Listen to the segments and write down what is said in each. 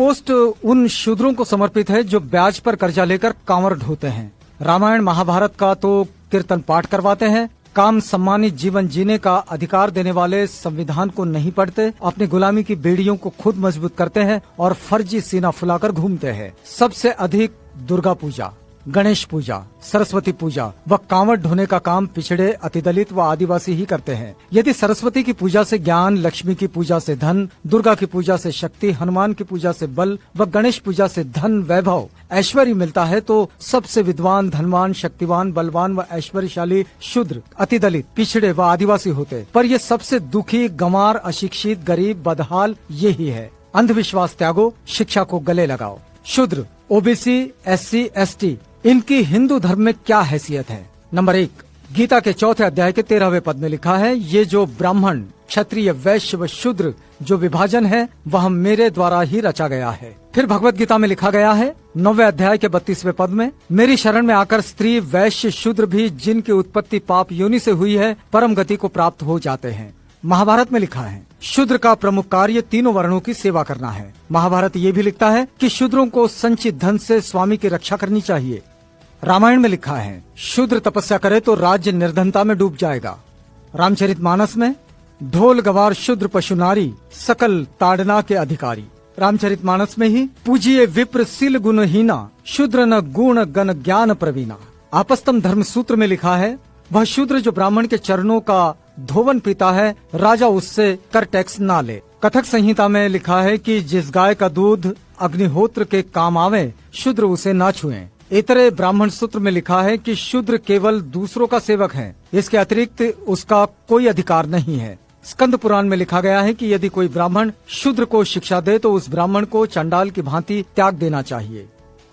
Post उन शूद्रों को समर्पित है जो ब्याज पर कर्जा लेकर कांवर ढोते हैं। रामायण महाभारत का तो कीर्तन पाठ करवाते हैं, काम सम्मानित जीवन जीने का अधिकार देने वाले संविधान को नहीं पढ़ते, अपनी गुलामी की बेड़ियों को खुद मजबूत करते हैं और फर्जी सीना फुलाकर घूमते हैं। सबसे अधिक दुर्गा पूजा, गणेश पूजा, सरस्वती पूजा व कांवड़ ढोने का काम पिछड़े, अतिदलित व आदिवासी ही करते हैं। यदि सरस्वती की पूजा से ज्ञान, लक्ष्मी की पूजा से धन, दुर्गा की पूजा से शक्ति, हनुमान की पूजा से बल व गणेश पूजा से धन, वैभव, ऐश्वर्य मिलता है, तो सबसे विद्वान, धनवान, शक्तिवान, बलवान व ऐश्वर्यशाली शूद्र, अतिदलित, पिछड़े व आदिवासी होते। पर ये सबसे दुखी, गंवार, अशिक्षित, गरीब, बदहाल यही है। अंधविश्वास त्यागो, शिक्षा को गले लगाओ। शूद्र, ओबीसी, एससी, एसटी, इनकी हिंदू धर्म में क्या हैसियत है? नंबर 1, गीता के 4 अध्याय के 13वें पद में लिखा है, ये जो ब्राह्मण, क्षत्रिय, वैश्य व शूद्र जो विभाजन है वह मेरे द्वारा ही रचा गया है। फिर भगवत गीता में लिखा गया है 9वें अध्याय के 32वें पद में, मेरी शरण में आकर स्त्री, वैश्य, शूद्र भी जिनकी उत्पत्ति पाप योनि से हुई है परम गति को प्राप्त हो जाते हैं। महाभारत में लिखा है, शूद्र का प्रमुख कार्य तीनों वर्णों की सेवा करना है। महाभारत ये भी लिखता है कि शूद्रों को संचित धन से स्वामी की रक्षा करनी चाहिए। रामायण में लिखा है, शूद्र तपस्या करे तो राज्य निर्धनता में डूब जाएगा। रामचरितमानस में, ढोल गवार शूद्र पशु नारी, सकल ताड़ना के अधिकारी। रामचरितमानस में ही, पूजिए विप्र सील गुणहीना, शूद्र न गुण गण ज्ञान प्रवीणा। आपस्तम धर्म सूत्र में लिखा है, वह शूद्र जो ब्राह्मण के चरणों का धोवन पीता है, राजा उससे कर टैक्स ना ले। कथक संहिता में लिखा है कि जिस गाय का दूध अग्निहोत्र के काम आवे, शूद्र उसे ना छुएं। इतरे ब्राह्मण सूत्र में लिखा है कि शूद्र केवल दूसरों का सेवक है, इसके अतिरिक्त उसका कोई अधिकार नहीं है। स्कंद पुराण में लिखा गया है कि यदि कोई ब्राह्मण शूद्र को शिक्षा दे तो उस ब्राह्मण को चंडाल की भांति त्याग देना चाहिए।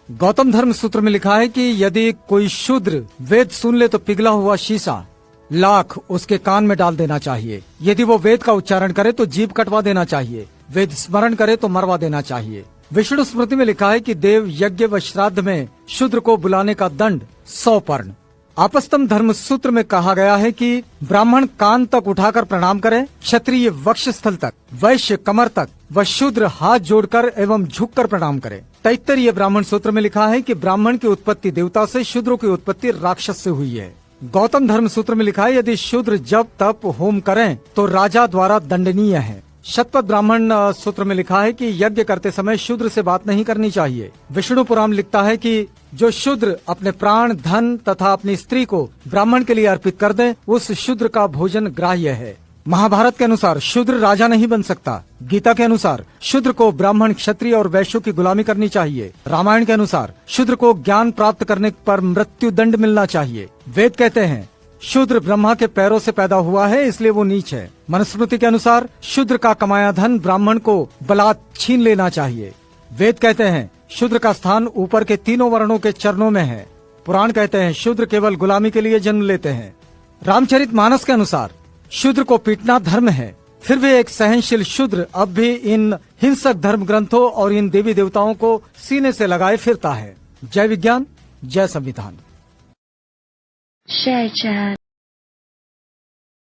गौतम धर्म सूत्र में लिखा है कि यदि कोई शूद्र वेद सुन ले तो पिघला हुआ शीशा लाख उसके कान में डाल देना चाहिए। यदि वो वेद का उच्चारण करे तो जीभ कटवा देना चाहिए, वेद स्मरण करे तो मरवा देना चाहिए। विष्णु स्मृति में लिखा है कि देव यज्ञ व श्राद्ध में शूद्र को बुलाने का दंड 100 पर्ण। आपस्तम धर्म सूत्र में कहा गया है कि ब्राह्मण कान तक उठाकर प्रणाम करे, क्षत्रिय वक्षस्थल तक, वैश्य कमर तक व शूद्र हाथ जोड़कर एवं झुककर प्रणाम करे। तैत्तरीय ब्राह्मण सूत्र में लिखा है कि ब्राह्मण की उत्पत्ति देवता से, शूद्रों की उत्पत्ति राक्षस से हुई है। गौतम धर्म सूत्र में लिखा है, यदि शूद्र जप तप होम करें तो राजा द्वारा दंडनीय है। शतपथ ब्राह्मण सूत्र में लिखा है कि यज्ञ करते समय शूद्र से बात नहीं करनी चाहिए। विष्णु पुराण लिखता है कि जो शूद्र अपने प्राण, धन तथा अपनी स्त्री को ब्राह्मण के लिए अर्पित कर दे, उस शूद्र का भोजन ग्राह्य है। महाभारत के अनुसार शूद्र राजा नहीं बन सकता। गीता के अनुसार शूद्र को ब्राह्मण, क्षत्रिय और वैश्यों की गुलामी करनी चाहिए। रामायण के अनुसार शूद्र को ज्ञान प्राप्त करने पर मृत्यु दंड मिलना चाहिए। वेद कहते हैं शूद्र ब्रह्मा के पैरों से पैदा हुआ है, इसलिए वो नीच है। मनुस्मृति के अनुसार शूद्र का कमाया धन ब्राह्मण को बलात् छीन लेना चाहिए। वेद कहते हैं शूद्र का स्थान ऊपर के तीनों वर्णों के चरणों में है। पुराण कहते हैं शूद्र केवल गुलामी के लिए जन्म लेते हैं। रामचरितमानस के अनुसार शूद्र को पीटना धर्म है, फिर भी एक सहनशील शूद्र अब भी इन हिंसक धर्म ग्रंथों और इन देवी देवताओं को सीने से लगाए फिरता है। जय विज्ञान, जय संविधान।